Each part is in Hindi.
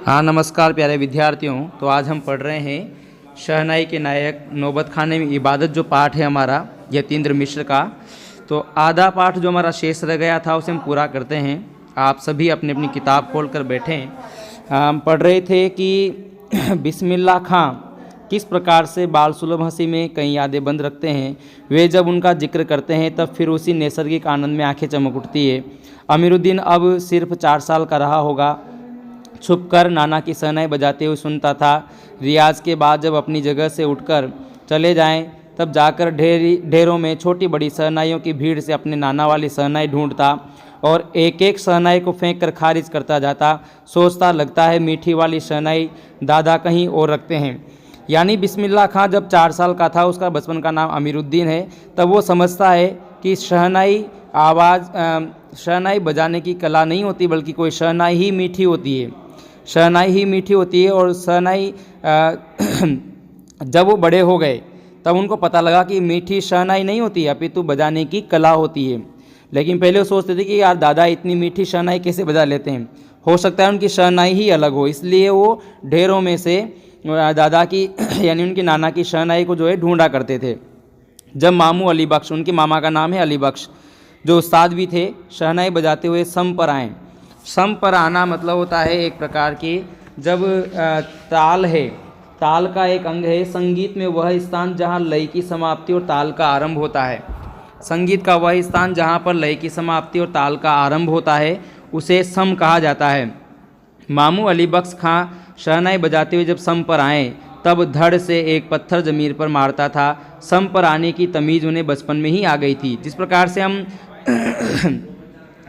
हाँ, नमस्कार प्यारे विद्यार्थियों। तो आज हम पढ़ रहे हैं शहनाई के नायक नौबत खाने में इबादत, जो पाठ है हमारा यतीन्द्र मिश्र का। तो आधा पाठ जो हमारा शेष रह गया था उसे हम पूरा करते हैं। आप सभी अपनी अपनी किताब खोल कर बैठें। हम पढ़ रहे थे कि बिस्मिल्लाह खां किस प्रकार से बाल सुलभ हंसी में कई यादें बंद रखते हैं। वे जब उनका जिक्र करते हैं तब फिर उसी नैसर्गिक आनंद में आंखें चमक उठती है। अमीरुद्दीन अब सिर्फ 4 साल का रहा होगा। छुपकर नाना की शहनाई बजाते हुए सुनता था। रियाज के बाद जब अपनी जगह से उठकर चले जाएं तब जाकर ढेरों में छोटी बड़ी शहनाइयों की भीड़ से अपने नाना वाली शहनाई ढूंढता और एक एक शहनाई को फेंक कर खारिज करता जाता। सोचता, लगता है मीठी वाली शहनाई दादा कहीं और रखते हैं। यानी बिस्मिल्लाह खां जब 4 साल का था, उसका बचपन का नाम अमीरुद्दीन है, तब वो समझता है कि शहनाई बजाने की कला नहीं होती, बल्कि कोई शहनाई ही मीठी होती है। शहनाई ही मीठी होती है। और शहनाई जब वो बड़े हो गए तब उनको पता लगा कि मीठी शहनाई नहीं होती है, अपितु बजाने की कला होती है। लेकिन पहले वो सोचते थे कि यार दादा इतनी मीठी शहनाई कैसे बजा लेते हैं, हो सकता है उनकी शहनाई ही अलग हो। इसलिए वो ढेरों में से दादा की यानी उनके नाना की शहनाई को जो है ढूंढा करते थे। जब मामू अली बख्श, उनके मामा का नाम है अली बख्श, जो उस्ताद भी थे, शहनाई बजाते हुए सम पर आए। सम पर आना मतलब होता है एक प्रकार की, जब ताल है, ताल का एक अंग है संगीत में वह स्थान जहाँ लय की समाप्ति और ताल का आरंभ होता है। संगीत का वह स्थान जहाँ पर लय की समाप्ति और ताल का आरंभ होता है उसे सम कहा जाता है। मामू अली बख्श खां शहनाई बजाते हुए जब सम पर आए तब धड़ से एक पत्थर ज़मीर पर मारता था। सम पर आने की तमीज़ उन्हें बचपन में ही आ गई थी। जिस प्रकार से हम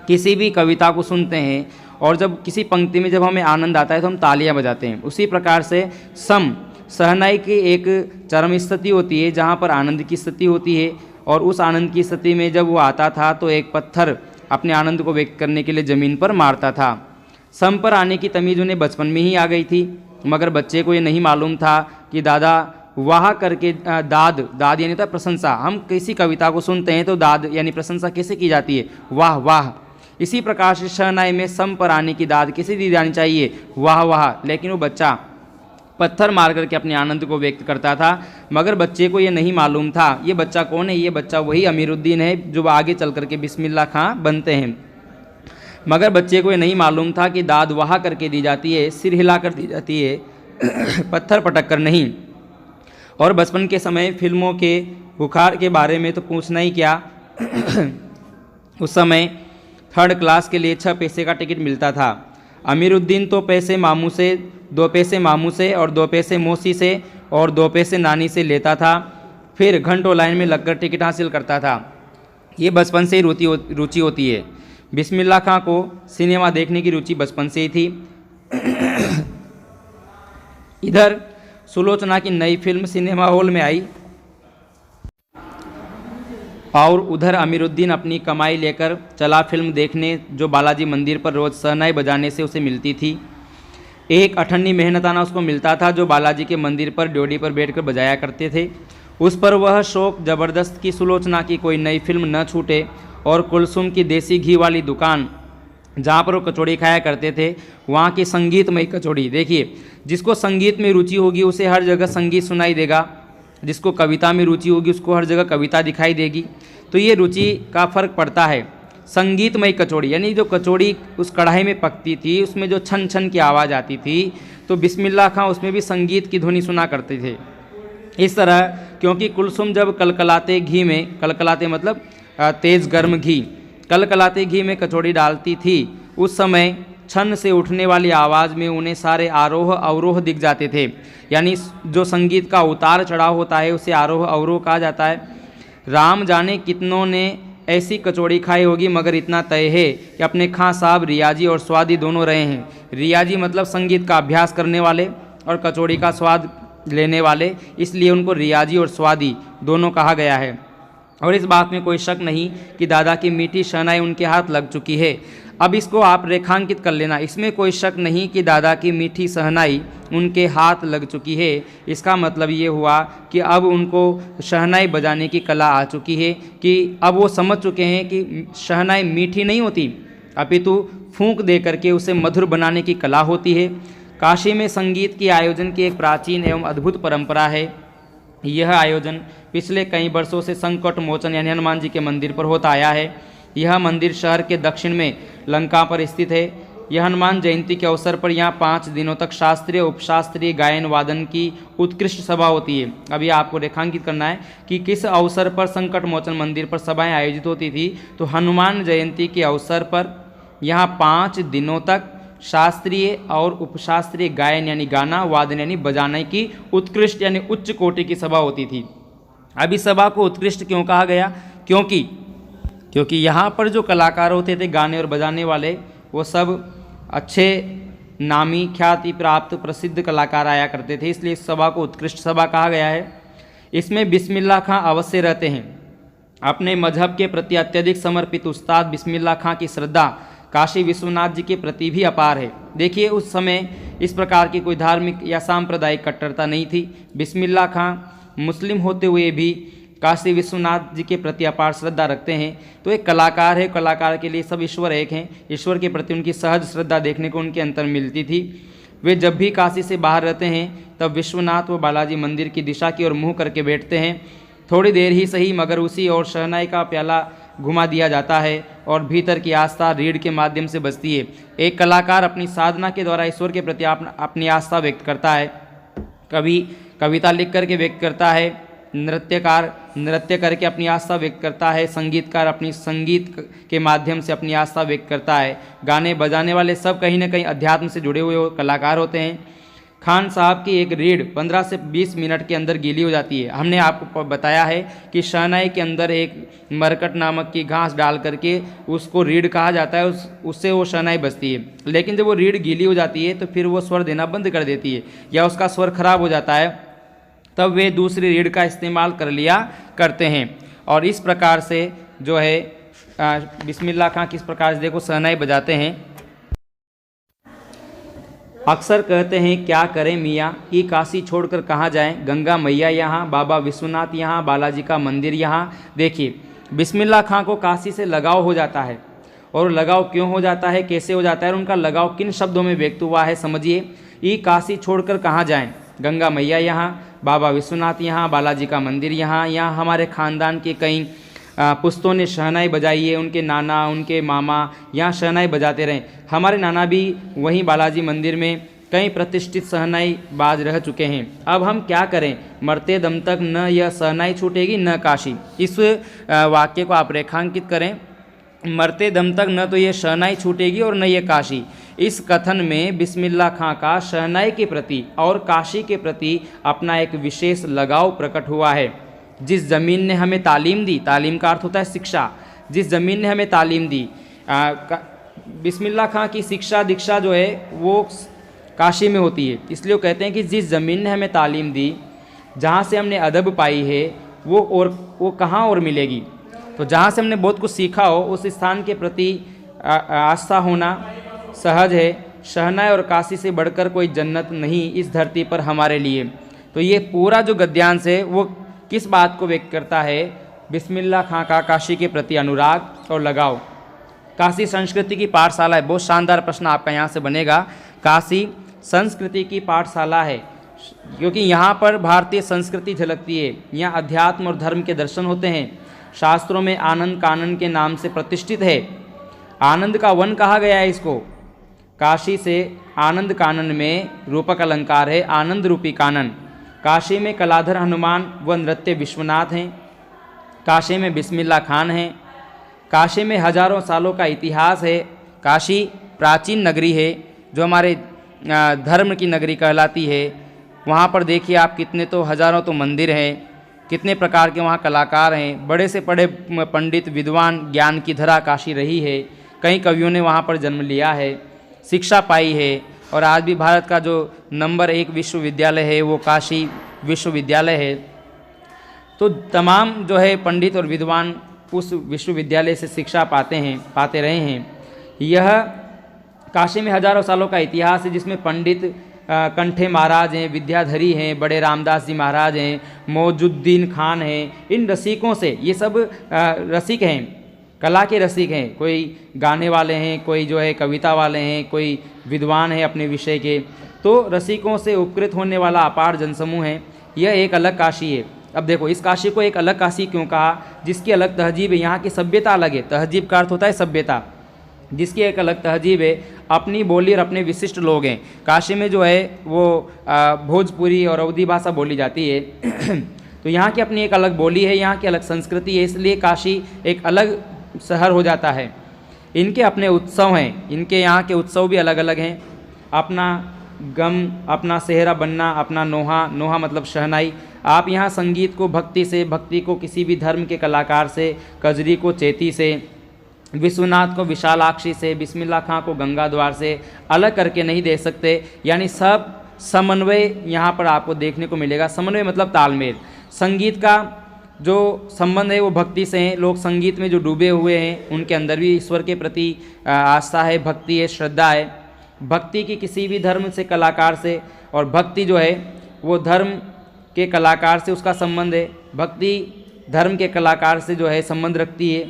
किसी भी कविता को सुनते हैं और जब किसी पंक्ति में जब हमें आनंद आता है तो हम तालियां बजाते हैं, उसी प्रकार से सम शहनाई की एक चरम स्थिति होती है जहाँ पर आनंद की स्थिति होती है। और उस आनंद की स्थिति में जब वो आता था तो एक पत्थर अपने आनंद को व्यक्त करने के लिए ज़मीन पर मारता था। सम पर आने की तमीज़ उन्हें बचपन में ही आ गई थी, मगर बच्चे को ये नहीं मालूम था कि दादा वाह करके दाद यानी था प्रशंसा। हम किसी कविता को सुनते हैं तो दाद यानी प्रशंसा कैसे की जाती है, वाह वाह। इसी प्रकार से शहनाई में सम पर आने की दाद किसे दी जानी चाहिए, वाह वाह। लेकिन वो बच्चा पत्थर मार करके अपने आनंद को व्यक्त करता था, मगर बच्चे को ये नहीं मालूम था। ये बच्चा कौन है? ये बच्चा वही अमीरुद्दीन है जो आगे चल करके बिस्मिल्लाह खां बनते हैं। मगर बच्चे को ये नहीं मालूम था कि दाद वाह करके दी जाती है, सिर हिला कर दी जाती है, पत्थर पटक कर नहीं। और बचपन के समय फिल्मों के बुखार के बारे में तो पूछना ही क्या। उस समय 3rd क्लास के लिए 6 पैसे का टिकट मिलता था। अमीरुद्दीन तो 2 पैसे मामू से और 2 पैसे मौसी से और 2 पैसे नानी से लेता था, फिर घंटों लाइन में लगकर टिकट हासिल करता था। ये बचपन से ही रुचि होती है। बिस्मिल्लाह खां को सिनेमा देखने की रुचि बचपन से ही थी। इधर सुलोचना की नई फिल्म सिनेमा हॉल में आई और उधर अमीरुद्दीन अपनी कमाई लेकर चला फिल्म देखने, जो बालाजी मंदिर पर रोज़ शहनाई बजाने से उसे मिलती थी। एक अठन्नी मेहनताना उसको मिलता था जो बालाजी के मंदिर पर ड्योढ़ी पर बैठकर बजाया करते थे। उस पर वह शौक ज़बरदस्त कि सुलोचना की कोई नई फिल्म न छूटे। और कुलसुम की देसी घी वाली दुकान जहाँ पर वो कचौड़ी खाया करते थे, वहाँ की संगीतमयी कचौड़ी। देखिए, जिसको संगीत में रुचि होगी उसे हर जगह संगीत सुनाई देगा, जिसको कविता में रुचि होगी उसको हर जगह कविता दिखाई देगी। तो ये रुचि का फ़र्क पड़ता है। संगीतमयी कचौड़ी यानी जो कचौड़ी उस कढ़ाई में पकती थी उसमें जो छन छन की आवाज़ आती थी, तो बिस्मिल्लाह खां उसमें भी संगीत की ध्वनि सुना करते थे। इस तरह क्योंकि कुलसुम जब कलकलाते घी में, कलकलाते मतलब तेज़ गर्म घी, कलकलाते घी में कचौड़ी डालती थी, उस समय छन से उठने वाली आवाज़ में उन्हें सारे आरोह अवरोह दिख जाते थे। यानी जो संगीत का उतार चढ़ाव होता है उसे आरोह अवरोह कहा जाता है। राम जाने कितनों ने ऐसी कचौड़ी खाई होगी, मगर इतना तय है कि अपने खां साहब रियाजी और स्वादी दोनों रहे हैं। रियाजी मतलब संगीत का अभ्यास करने वाले और कचौड़ी का स्वाद लेने वाले, इसलिए उनको रियाजी और स्वादी दोनों कहा गया है। और इस बात में कोई शक नहीं कि दादा की मीठी शहनाई उनके हाथ लग चुकी है। अब इसको आप रेखांकित कर लेना, इसमें कोई शक नहीं कि दादा की मीठी शहनाई उनके हाथ लग चुकी है। इसका मतलब ये हुआ कि अब उनको शहनाई बजाने की कला आ चुकी है, कि अब वो समझ चुके हैं कि शहनाई मीठी नहीं होती, अपितु फूंक दे करके उसे मधुर बनाने की कला होती है। काशी में संगीत के आयोजन की एक प्राचीन एवं अद्भुत परंपरा है। यह आयोजन पिछले कई वर्षों से संकट मोचन यानी हनुमान जी के मंदिर पर होता आया है। यह मंदिर शहर के दक्षिण में लंका पर स्थित है। यह हनुमान जयंती के अवसर पर यहाँ 5 दिनों तक शास्त्रीय उपशास्त्रीय गायन वादन की उत्कृष्ट सभा होती है। अभी आपको रेखांकित करना है कि किस अवसर पर संकट मोचन मंदिर पर सभाएं आयोजित होती थी। तो हनुमान जयंती के अवसर पर यहाँ 5 दिनों तक शास्त्रीय और उपशास्त्रीय गायन यानी गाना वादन यानी बजाने की उत्कृष्ट यानी उच्च कोटि की सभा होती थी। अब इस सभा को उत्कृष्ट क्यों कहा गया? क्योंकि यहाँ पर जो कलाकार होते थे गाने और बजाने वाले, वो सब अच्छे नामी ख्याति प्राप्त प्रसिद्ध कलाकार आया करते थे, इसलिए इस सभा को उत्कृष्ट सभा कहा गया है। इसमें बिस्मिल्लाह खां अवश्य रहते हैं। अपने मजहब के प्रति अत्यधिक समर्पित उस्ताद बिस्मिल्लाह खां की श्रद्धा काशी विश्वनाथ जी के प्रति भी अपार है। देखिए, उस समय इस प्रकार की कोई धार्मिक या सांप्रदायिक कट्टरता नहीं थी। बिस्मिल्लाह खां मुस्लिम होते हुए भी काशी विश्वनाथ जी के प्रति अपार श्रद्धा रखते हैं। तो एक कलाकार है, कलाकार के लिए सब ईश्वर एक हैं। ईश्वर के प्रति उनकी सहज श्रद्धा देखने को उनके अंतर मिलती थी। वे जब भी काशी से बाहर रहते हैं तब विश्वनाथ व बालाजी मंदिर की दिशा की ओर मुँह करके बैठते हैं। थोड़ी देर ही सही मगर उसी और शहनाई का प्याला घुमा दिया जाता है और भीतर की आस्था रीढ़ के माध्यम से बजती है। एक कलाकार अपनी साधना के द्वारा ईश्वर के प्रति अपनी आस्था व्यक्त करता है। कभी कविता लिख करके व्यक्त करता है, नृत्यकार नृत्य करके अपनी आस्था व्यक्त करता है, संगीतकार अपनी संगीत के माध्यम से अपनी आस्था व्यक्त करता है। गाने बजाने वाले सब कहीं ना कहीं अध्यात्म से जुड़े हुए कलाकार होते हैं। खान साहब की एक रीढ़ 15 से 20 मिनट के अंदर गीली हो जाती है। हमने आपको बताया है कि शहनाई के अंदर एक मरकट नामक की घास डाल करके उसको रीढ़ कहा जाता है, उससे वो शहनाई बजती है। लेकिन जब वो रीढ़ गीली हो जाती है तो फिर वो स्वर देना बंद कर देती है या उसका स्वर खराब हो जाता है, तब वे दूसरी रीढ़ का इस्तेमाल कर लिया करते हैं। और इस प्रकार से जो है बिस्मिल्लाह खां किस प्रकार से देखो शहनाई बजाते हैं। अक्सर कहते हैं क्या करें मियाँ कि काशी छोड़कर कहाँ जाएं, गंगा मैया यहाँ, बाबा विश्वनाथ यहाँ, बालाजी का मंदिर यहाँ। देखिए, बिस्मिल्लाह खां को काशी से लगाव हो जाता है, और लगाव क्यों हो जाता है, कैसे हो जाता है, और उनका लगाव किन शब्दों में व्यक्त हुआ है समझिए। ये काशी छोड़कर कहाँ जाएं, गंगा मैया यहाँ, बाबा विश्वनाथ यहाँ, बालाजी का मंदिर यहाँ। यहाँ हमारे ख़ानदान के कई पुश्तों ने शहनाई बजाई है, उनके नाना उनके मामा यहाँ शहनाई बजाते रहे। हमारे नाना भी वहीं बालाजी मंदिर में कई प्रतिष्ठित शहनाई बाज रह चुके हैं। अब हम क्या करें, मरते दम तक न यह शहनाई छूटेगी न काशी। इस वाक्य को आप रेखांकित करें, मरते दम तक न तो ये शहनाई छूटेगी और न ये काशी। इस कथन में बिस्मिल्लाह खां का शहनाई के प्रति और काशी के प्रति अपना एक विशेष लगाव प्रकट हुआ है। जिस ज़मीन ने हमें तालीम दी, तालीम का अर्थ होता है शिक्षा, जिस ज़मीन ने हमें तालीम दी, बिस्मिल्लाह खां की शिक्षा दीक्षा जो है वो काशी में होती है। इसलिए वो कहते हैं कि जिस ज़मीन ने हमें तालीम दी, जहाँ से हमने अदब पाई है, वो कहाँ और मिलेगी। तो जहाँ से हमने बहुत कुछ सीखा हो उस स्थान के प्रति आस्था होना सहज है। शहनाई और काशी से बढ़कर कोई जन्नत नहीं इस धरती पर हमारे लिए। तो ये पूरा जो गद्यांश है वो किस बात को व्यक्त करता है, बिस्मिल्लाह खां का काशी के प्रति अनुराग और लगाव। काशी संस्कृति की पाठशाला है, बहुत शानदार प्रश्न आपका यहाँ से बनेगा। काशी संस्कृति की पाठशाला है क्योंकि यहाँ पर भारतीय संस्कृति झलकती है। यहाँ अध्यात्म और धर्म के दर्शन होते हैं। शास्त्रों में आनंद कानन के नाम से प्रतिष्ठित है। आनंद का वन कहा गया है इसको। काशी से आनंद कानन में रूपक अलंकार है, आनंद रूपी कानन। काशी में कलाधर हनुमान व नृत्य विश्वनाथ हैं। काशी में बिस्मिल्लाह खान हैं। काशी में हजारों सालों का इतिहास है। काशी प्राचीन नगरी है जो हमारे धर्म की नगरी कहलाती है। वहाँ पर देखिए आप कितने तो हजारों तो मंदिर हैं, कितने प्रकार के वहाँ कलाकार हैं। बड़े से बड़े पंडित विद्वान ज्ञान की धरा काशी रही है। कई कवियों ने वहाँ पर जन्म लिया है, शिक्षा पाई है। और आज भी भारत का जो नंबर 1 विश्वविद्यालय है वो काशी विश्वविद्यालय है। तो तमाम जो है पंडित और विद्वान उस विश्वविद्यालय से शिक्षा पाते रहे हैं। यह काशी में हजारों सालों का इतिहास है जिसमें पंडित कंठे महाराज हैं, विद्याधरी हैं, बड़े रामदास जी महाराज हैं, मौजुद्दीन खान हैं। इन रसिकों से, ये सब रसिक हैं, कला के रसिक हैं, कोई गाने वाले हैं, कोई जो है कविता वाले हैं, कोई विद्वान है अपने विषय के, तो रसिकों से उपकृत होने वाला अपार जनसमूह है। यह एक अलग काशी है। अब देखो, इस काशी को एक अलग काशी क्यों कहा? जिसकी अलग तहजीब है, यहाँ की सभ्यता अलग है। तहजीब का अर्थ होता है सभ्यता, जिसकी एक अलग तहजीब है, अपनी बोली और अपने विशिष्ट लोग हैं। काशी में जो है वो भोजपुरी और अवधी भाषा बोली जाती है तो यहाँ की अपनी एक अलग बोली है, यहाँ की अलग संस्कृति है, इसलिए काशी एक अलग शहर हो जाता है। इनके अपने उत्सव हैं, इनके यहाँ के उत्सव भी अलग अलग हैं। अपना गम, अपना सेहरा बनना, अपना नोहा, नोहा मतलब शहनाई। आप यहाँ संगीत को भक्ति से, भक्ति को किसी भी धर्म के कलाकार से, कजरी को चेती से, विश्वनाथ को विशालाक्षी से, बिस्मिल्लाह खां को गंगा द्वार से अलग करके नहीं दे सकते। यानी सब समन्वय यहाँ पर आपको देखने को मिलेगा। समन्वय मतलब तालमेल। संगीत का जो संबंध है वो भक्ति से है। लोग संगीत में जो डूबे हुए हैं उनके अंदर भी ईश्वर के प्रति आस्था है, भक्ति है, श्रद्धा है। भक्ति की किसी भी धर्म से, कलाकार से, और भक्ति जो है वो धर्म के कलाकार से उसका संबंध है। भक्ति धर्म के कलाकार से जो है संबंध रखती है।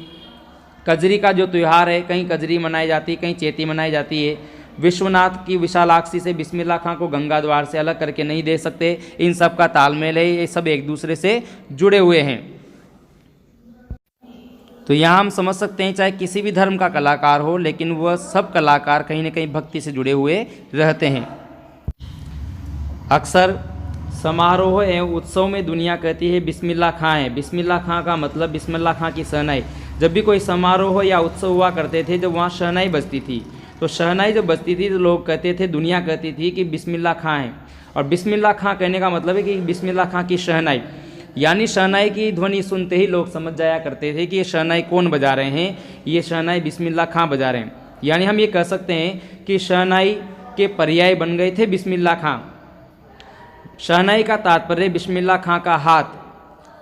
कजरी का जो त्यौहार है, कहीं कजरी मनाई जाती है, कहीं चेती मनाई जाती है। विश्वनाथ की विशालाक्षी से, बिस्मिल्लाह खां को गंगा द्वार से अलग करके नहीं दे सकते। इन सब का तालमेल है, ये सब एक दूसरे से जुड़े हुए हैं। तो यहाँ हम समझ सकते हैं चाहे किसी भी धर्म का कलाकार हो, लेकिन वह सब कलाकार कहीं ना कहीं भक्ति से जुड़े हुए रहते हैं। अक्सर समारोह एवं उत्सव में दुनिया कहती है बिस्मिल्लाह खां है। बिस्मिल्लाह खां का मतलब बिस्मिल्लाह खां की शहनाई। जब भी कोई समारोह या उत्सव हुआ करते थे, जब वहाँ शहनाई बजती थी, तो शहनाई जब बजती थी तो लोग कहते थे, दुनिया कहती थी कि बिस्मिल्लाह खां है। और बिस्मिल्लाह खां कहने का मतलब है कि बिस्मिल्लाह खां की शहनाई, यानी शहनाई की ध्वनि सुनते ही लोग समझ जाया करते थे कि ये शहनाई कौन बजा रहे हैं, ये शहनाई बिस्मिल्लाह खां बजा रहे हैं। यानी हम ये कह सकते हैं कि शहनाई के पर्याय बन गए थे बिस्मिल्लाह खां। शहनाई का तात्पर्य बिस्मिल्लाह खां का हाथ,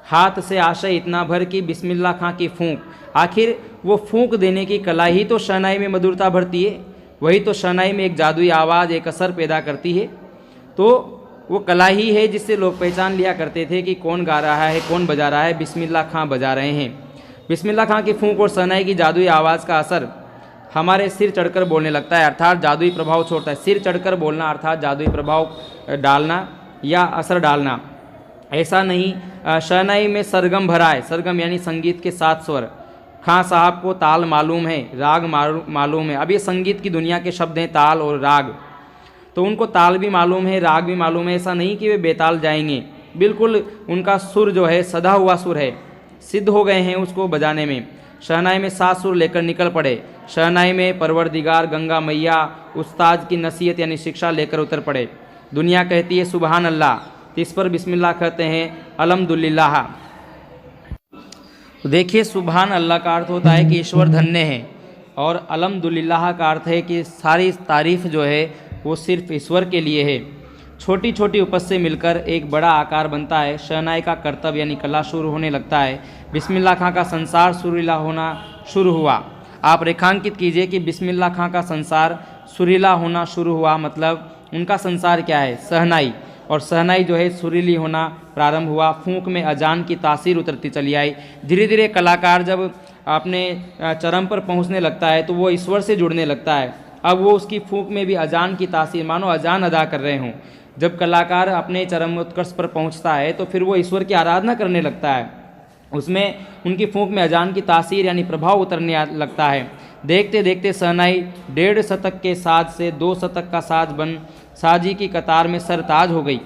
हाथ से आशय इतना भर कि बिस्मिल्लाह खां की फूंक। आखिर वो फूंक देने की कला ही तो शहनाई में मधुरता भरती है, वही तो शहनाई में एक जादुई आवाज़, एक असर पैदा करती है। तो वो कला ही है जिससे लोग पहचान लिया करते थे कि कौन गा रहा है, कौन बजा रहा है। बिस्मिल्लाह खां बजा रहे हैं। बिस्मिल्लाह खां की फूंक और शहनाई की जादुई आवाज़ का असर हमारे सिर चढ़कर बोलने लगता है, अर्थात जादुई प्रभाव छोड़ता है। सिर चढ़कर बोलना अर्थात जादुई प्रभाव डालना या असर डालना। ऐसा नहीं, शहनाई में सरगम भरा है। सरगम यानी संगीत के 7 स्वर। खां साहब को ताल मालूम है, राग मालूम है। अब ये संगीत की दुनिया के शब्द हैं, ताल और राग, तो उनको ताल भी मालूम है, राग भी मालूम है। ऐसा नहीं कि वे बेताल जाएंगे, बिल्कुल उनका सुर जो है सदा हुआ सुर है, सिद्ध हो गए हैं उसको बजाने में। शहनाई में 7 सुर लेकर निकल पड़े। शहनाई में परवरदिगार गंगा मैया उस्ताद की नसीहत यानी शिक्षा लेकर उतर पड़े। दुनिया कहती है सुबहान अल्लाह, तो इस पर बिस्मिल्लाह कहते हैं अल्हम्दुलिल्लाह। तो देखिए, सुबहान अल्लाह का अर्थ होता है कि ईश्वर धन्य है, और अल्हम्दुलिल्लाह का अर्थ है कि सारी तारीफ़ जो है वो सिर्फ ईश्वर के लिए है। छोटी छोटी उपज से मिलकर एक बड़ा आकार बनता है। शहनाई का कर्तव्य यानी कला शुरू होने लगता है। बिस्मिल्लाह खां का संसार सुरीला होना शुरू हुआ। आप रेखांकित कीजिए कि बिस्मिल्लाह खां का संसार सुरीला होना शुरू हुआ, मतलब उनका संसार क्या है? शहनाई। और शहनाई जो है सुरीली होना प्रारंभ हुआ। फूंक में अजान की तासीर उतरती चली आई। धीरे धीरे कलाकार जब अपने चरम पर पहुंचने लगता है तो वो ईश्वर से जुड़ने लगता है। अब वो उसकी फूंक में भी अजान की तासीर, मानो अजान अदा कर रहे हों। जब कलाकार अपने चरम उत्कर्ष पर पहुंचता है तो फिर वो ईश्वर की आराधना करने लगता है। उसमें उनकी फूंक में अजान की तासीर यानी प्रभाव उतरने लगता है। देखते देखते शहनाई 1.5 शतक के साज से 2 शतक का साज बन साजी की कतार में सरताज हो गई।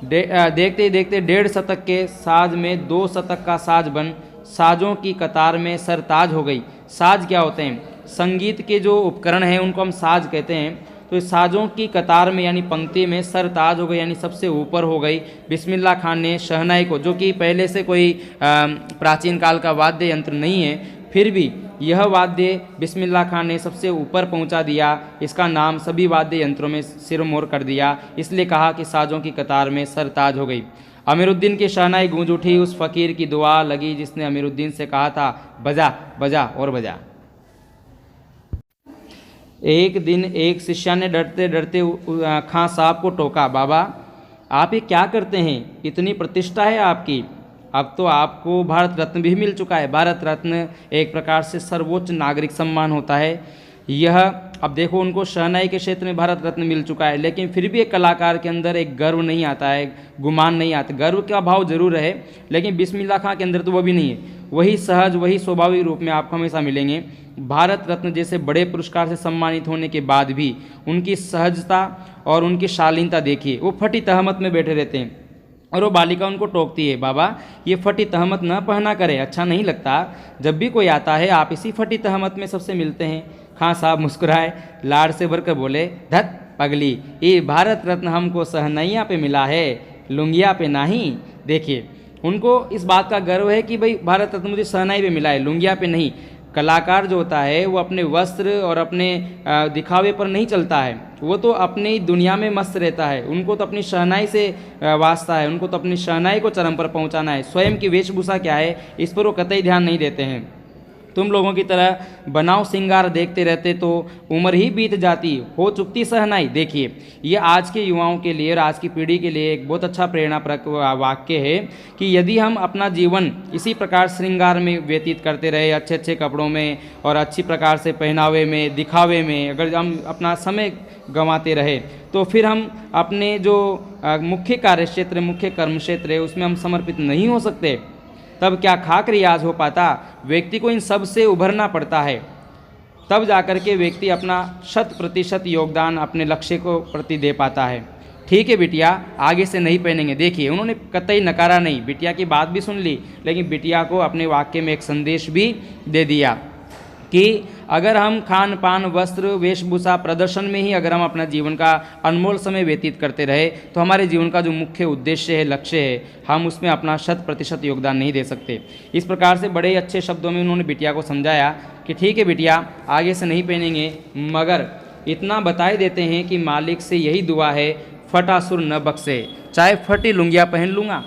देखते देखते 1.5 शतक के साज में 2 शतक का साज बन साजों की कतार में सरताज हो गई। साज क्या होते हैं? संगीत के जो उपकरण हैं उनको हम साज कहते हैं। तो इस साजों की कतार में यानी पंक्ति में सरताज हो गई, यानी सबसे ऊपर हो गई। बिस्मिल्लाह खान ने शहनाई को, जो कि पहले से कोई प्राचीन काल का वाद्य यंत्र नहीं है, फिर भी यह वाद्य बिस्मिल्लाह खान ने सबसे ऊपर पहुंचा दिया। इसका नाम सभी वाद्य यंत्रों में सिरमौर कर दिया, इसलिए कहा कि साजों की कतार में सरताज हो गई। अमीरुद्दीन की शहनाई गूंज उठी। उस फ़कीर की दुआ लगी जिसने अमीरुद्दीन से कहा था बजा बजा और बजा। एक दिन एक शिष्य ने डरते डरते खां साहब को टोका, बाबा आप ये क्या करते हैं? इतनी प्रतिष्ठा है आपकी, अब तो आपको भारत रत्न भी मिल चुका है। भारत रत्न एक प्रकार से सर्वोच्च नागरिक सम्मान होता है। यह अब देखो, उनको शहनाई के क्षेत्र में भारत रत्न मिल चुका है, लेकिन फिर भी एक कलाकार के अंदर एक गर्व नहीं आता है, गुमान नहीं आता। गर्व का भाव जरूर है, लेकिन बिस्मिल्लाह खां के अंदर तो वो भी नहीं है। वही सहज, वही स्वाभाविक रूप में आपको हमेशा मिलेंगे। भारत रत्न जैसे बड़े पुरस्कार से सम्मानित होने के बाद भी उनकी सहजता और उनकी शालीनता देखिए। वो फटी तहमत में बैठे रहते हैं और वो बालिका उनको टोकती है, बाबा ये फटी तहमत न पहना करे, अच्छा नहीं लगता। जब भी कोई आता है आप इसी फटी तहमत में सबसे मिलते हैं। खां साहब मुस्कुराए, लाड़ से भरकर बोले, धत पगली, ये भारत रत्न हमको सहनैया पे मिला है, लुंगिया पे नहीं। देखिए, उनको इस बात का गर्व है कि भाई भारत रत्न मुझे सहनाई पे मिला है, लुंगिया पे नहीं। कलाकार जो होता है वो अपने वस्त्र और अपने दिखावे पर नहीं चलता है, वो तो अपनी दुनिया में मस्त रहता है। उनको तो अपनी शहनाई से वास्ता है, उनको तो अपनी शहनाई को चरम पर पहुंचाना है। स्वयं की वेशभूषा क्या है इस पर वो कतई ध्यान नहीं देते हैं। तुम लोगों की तरह बनाव सिंगार देखते रहते तो उम्र ही बीत जाती, हो चुकती सहनाई। देखिए, ये आज के युवाओं के लिए और आज की पीढ़ी के लिए एक बहुत अच्छा प्रेरणाप्रक वाक्य है कि यदि हम अपना जीवन इसी प्रकार श्रृंगार में व्यतीत करते रहे, अच्छे अच्छे कपड़ों में और अच्छी प्रकार से पहनावे में, दिखावे में अगर हम अपना समय गंवाते रहे, तो फिर हम अपने जो मुख्य कार्य क्षेत्र, मुख्य कर्म क्षेत्र है उसमें हम समर्पित नहीं हो सकते। तब क्या खाक रियाज हो पाता। व्यक्ति को इन सब से उभरना पड़ता है, तब जाकर के व्यक्ति अपना 100% योगदान अपने लक्ष्य को प्रति दे पाता है। ठीक है बिटिया, आगे से नहीं पहनेंगे। देखिए, उन्होंने कतई नकारा नहीं, बिटिया की बात भी सुन ली, लेकिन बिटिया को अपने वाक्य में एक संदेश भी दे दिया कि अगर हम खान पान, वस्त्र, वेशभूषा, प्रदर्शन में ही अगर हम अपना जीवन का अनमोल समय व्यतीत करते रहे तो हमारे जीवन का जो मुख्य उद्देश्य है, लक्ष्य है, हम उसमें अपना 100% योगदान नहीं दे सकते। इस प्रकार से बड़े अच्छे शब्दों में उन्होंने बिटिया को समझाया कि ठीक है बिटिया, आगे से नहीं पहनेंगे, मगर इतना बताए देते हैं कि मालिक से यही दुआ है, फटासुर न बख्शे। चाहे फटी लुंगिया पहन लूँगा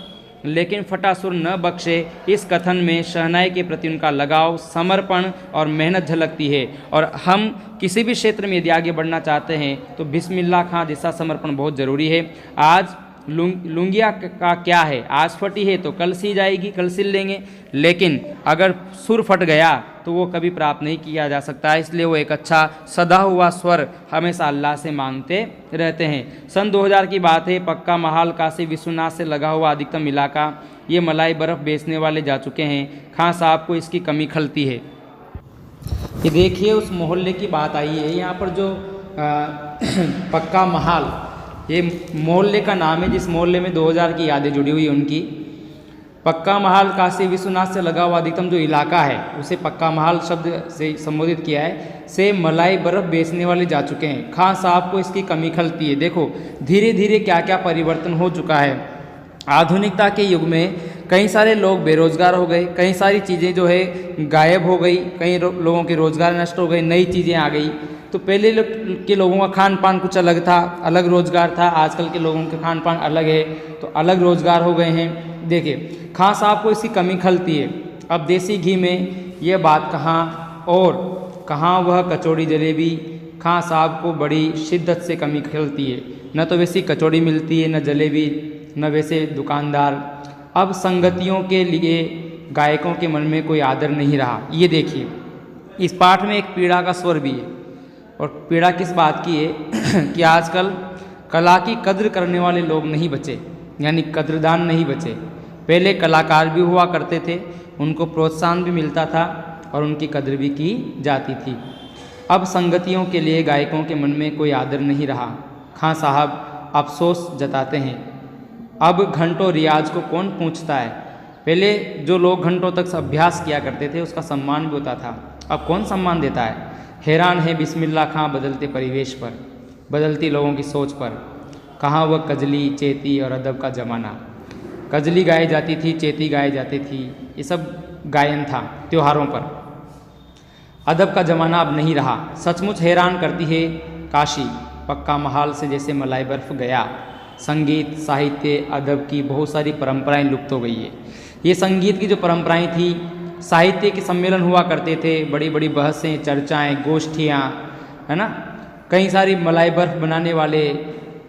लेकिन फटासुर न बख्शे। इस कथन में शहनाई के प्रति उनका लगाव, समर्पण और मेहनत झलकती है। और हम किसी भी क्षेत्र में यदि आगे बढ़ना चाहते हैं तो बिस्मिल्लाह खां जैसा समर्पण बहुत ज़रूरी है। आज लुंगिया का क्या है, आज फटी है तो कल सी जाएगी, कल सिल लेंगे, लेकिन अगर सुर फट गया तो वो कभी प्राप्त नहीं किया जा सकता। इसलिए वो एक अच्छा सदा हुआ स्वर हमेशा अल्लाह से मांगते रहते हैं। सन 2000 की बात है, पक्का महाल काशी विश्वनाथ से लगा हुआ अधिकतम इलाका, ये मलाई बर्फ़ बेचने वाले जा चुके हैं। खां साहब को इसकी कमी खलती है। ये देखिए, उस मोहल्ले की बात आई है यहाँ पर, जो पक्का महाल, ये मोहल्ले का नाम है जिस मोहल्ले में 2000 की यादें जुड़ी हुई है उनकी। पक्का महाल काशी विश्वनाथ से लगा हुआ अधिकतम जो इलाका है उसे पक्का महाल शब्द से संबोधित किया है। से मलाई बर्फ़ बेचने वाले जा चुके हैं। खां साहब को इसकी कमी खलती है। देखो धीरे धीरे क्या क्या परिवर्तन हो चुका है। आधुनिकता के युग में कई सारे लोग बेरोजगार हो गए, कई सारी चीज़ें जो है गायब हो गई, कई लोगों के रोज़गार नष्ट हो गए, नई चीज़ें आ गई। तो पहले के लोगों का खान पान कुछ अलग था, अलग रोज़गार था, आजकल के लोगों का खान पान अलग है, तो अलग रोज़गार हो गए हैं। देखिए, खां साहब को इसकी कमी खलती है। अब देसी घी में ये बात कहाँ और कहाँ वह कचौड़ी जलेबी, खां साहब को बड़ी शिद्दत से कमी खलती है। न तो वैसी कचौड़ी मिलती है, न जलेबी, न वैसे दुकानदार। अब संगतियों के लिए गायकों के मन में कोई आदर नहीं रहा। ये देखिए, इस पाठ में एक पीड़ा का स्वर भी है। और पीड़ा किस बात की है कि आजकल कला की कद्र करने वाले लोग नहीं बचे, यानी कद्रदान नहीं बचे। पहले कलाकार भी हुआ करते थे, उनको प्रोत्साहन भी मिलता था और उनकी कद्र भी की जाती थी। अब संगतियों के लिए गायकों के मन में कोई आदर नहीं रहा। खां साहब अफसोस जताते हैं। अब घंटों रियाज को कौन पूछता है। पहले जो लोग घंटों तक अभ्यास किया करते थे उसका सम्मान भी होता था, अब कौन सम्मान देता है। हैरान है बिस्मिल्लाह खां बदलते परिवेश पर, बदलती लोगों की सोच पर। कहाँ वह कजली, चेती और अदब का ज़माना। कजली गाई जाती थी, चेती गाई जाती थी, ये सब गायन था त्योहारों पर। अदब का ज़माना अब नहीं रहा। सचमुच हैरान करती है काशी, पक्का महाल से जैसे मलाई बर्फ़ गया। संगीत, साहित्य, अदब की बहुत सारी परंपराएं लुप्त हो गई है। ये संगीत की जो परंपराएं थी, साहित्य के सम्मेलन हुआ करते थे, बड़ी बड़ी बहसें, चर्चाएं, गोष्ठियाँ, है ना, कई सारी मलाई बर्फ़ बनाने वाले,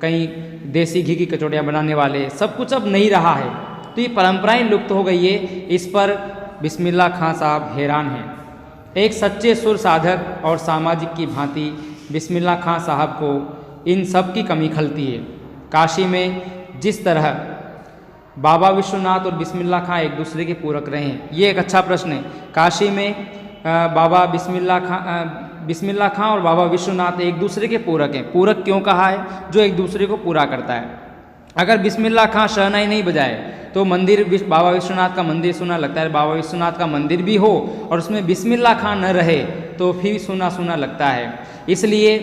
कई देसी घी की कचौड़ियाँ बनाने वाले, सब कुछ अब नहीं रहा है। तो ये परंपराएं लुप्त हो गई है, इस पर बिस्मिल्लाह खां साहब हैरान हैं। एक सच्चे सुर साधक और सामाजिक की भांति बिस्मिल्लाह खां साहब को इन सब की कमी खलती है। काशी में जिस तरह बाबा विश्वनाथ और बिस्मिल्लाह खां एक दूसरे के पूरक रहे हैं, ये एक अच्छा प्रश्न है। काशी में बाबा बिस्मिल्लाह खां और बाबा विश्वनाथ एक दूसरे के पूरक हैं। पूरक क्यों कहा है? जो एक दूसरे को पूरा करता है। अगर बिस्मिल्लाह खां शहनाई नहीं बजाए तो मंदिर बाबा विश्वनाथ का मंदिर सुना लगता है, बाबा विश्वनाथ का मंदिर भी हो और उसमें बिस्मिल्लाह खां न रहे तो फिर सुना सुना लगता है। इसलिए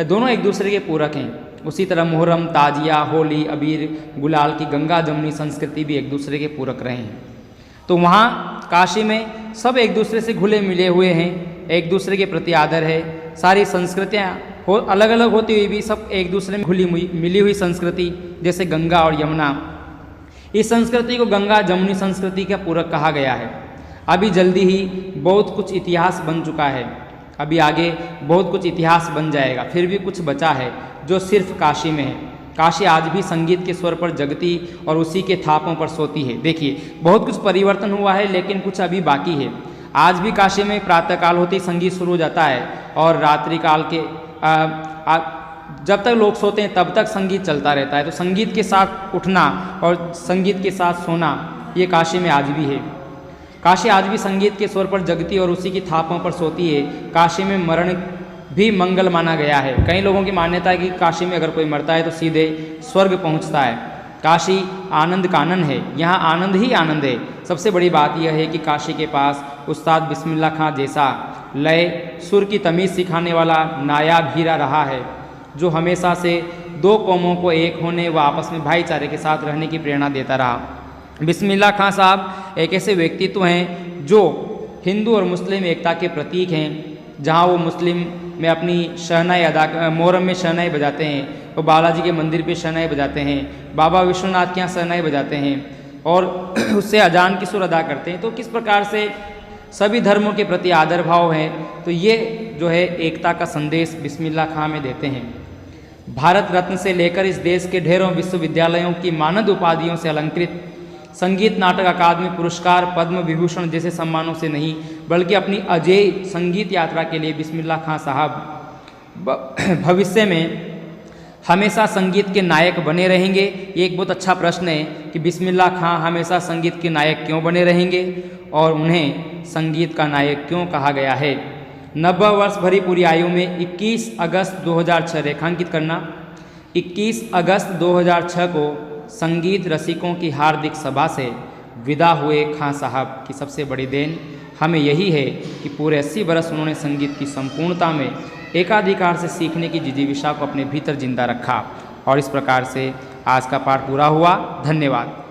दोनों एक दूसरे के पूरक हैं। उसी तरह मुहर्रम, ताजिया, होली, अबीर, गुलाल की गंगा जमुनी संस्कृति भी एक दूसरे के पूरक रहे हैं। तो वहाँ काशी में सब एक दूसरे से घुले मिले हुए हैं, एक दूसरे के प्रति आदर है। सारी संस्कृतियाँ हो अलग अलग होती हुई भी सब एक दूसरे में घुली मिली हुई संस्कृति, जैसे गंगा और यमुना, इस संस्कृति को गंगा जमुनी संस्कृति का पूरक कहा गया है। अभी जल्दी ही बहुत कुछ इतिहास बन चुका है, अभी आगे बहुत कुछ इतिहास बन जाएगा। फिर भी कुछ बचा है जो सिर्फ काशी में है। काशी आज भी संगीत के स्वर पर जगती और उसी के थापों पर सोती है। देखिए, बहुत कुछ परिवर्तन हुआ है लेकिन कुछ अभी बाकी है। आज भी काशी में प्रातःकाल होते ही संगीत शुरू हो जाता है और रात्रि काल के जब तक लोग सोते हैं तब तक संगीत चलता रहता है। तो संगीत के साथ उठना और संगीत के साथ सोना, ये काशी में आज भी है। काशी आज भी संगीत के स्वर पर जगती और उसी की थापों पर सोती है। काशी में मरण भी मंगल माना गया है। कई लोगों की मान्यता है कि काशी में अगर कोई मरता है तो सीधे स्वर्ग पहुंचता है। काशी आनंद कानन है, यहाँ आनंद ही आनंद है। सबसे बड़ी बात यह है कि काशी के पास उस्ताद बिस्मिल्लाह खां जैसा लय सुर की तमीज़ सिखाने वाला नायाब हीरा रहा है, जो हमेशा से दो कौमों को एक होने व आपस में भाईचारे के साथ रहने की प्रेरणा देता रहा। बिस्मिल्लाह खां साहब एक ऐसे व्यक्तित्व हैं जो हिंदू और मुस्लिम एकता के प्रतीक हैं। जहाँ वो मुस्लिम में अपनी शहनाई मुहर्रम में शहनाई बजाते हैं, वो बालाजी के मंदिर पे शहनाई बजाते हैं, बाबा विश्वनाथ के यहाँ शहनाई बजाते हैं और उससे अजान की सुर अदा करते हैं। तो किस प्रकार से सभी धर्मों के प्रति आदर भाव है, तो ये जो है एकता का संदेश बिस्मिल्लाह खां में देते हैं। भारत रत्न से लेकर इस देश के ढेरों विश्वविद्यालयों की मानद उपाधियों से अलंकृत संगीत नाटक अकादमी पुरस्कार, पद्म विभूषण जैसे सम्मानों से नहीं, बल्कि अपनी अजेय संगीत यात्रा के लिए बिस्मिल्लाह खां साहब भविष्य में हमेशा संगीत के नायक बने रहेंगे। ये एक बहुत अच्छा प्रश्न है कि बिस्मिल्लाह खां हमेशा संगीत के नायक क्यों बने रहेंगे और उन्हें संगीत का नायक क्यों कहा गया है। 90 वर्ष भरी पूरी आयु में 21 अगस्त 2006 रेखांकित करना। 21 अगस्त 2006 को संगीत रसिकों की हार्दिक सभा से विदा हुए खां साहब की सबसे बड़ी देन हमें यही है कि पूरे 80 बरस उन्होंने संगीत की संपूर्णता में एकाधिकार से सीखने की जिजीविषा को अपने भीतर जिंदा रखा। और इस प्रकार से आज का पाठ पूरा हुआ। धन्यवाद।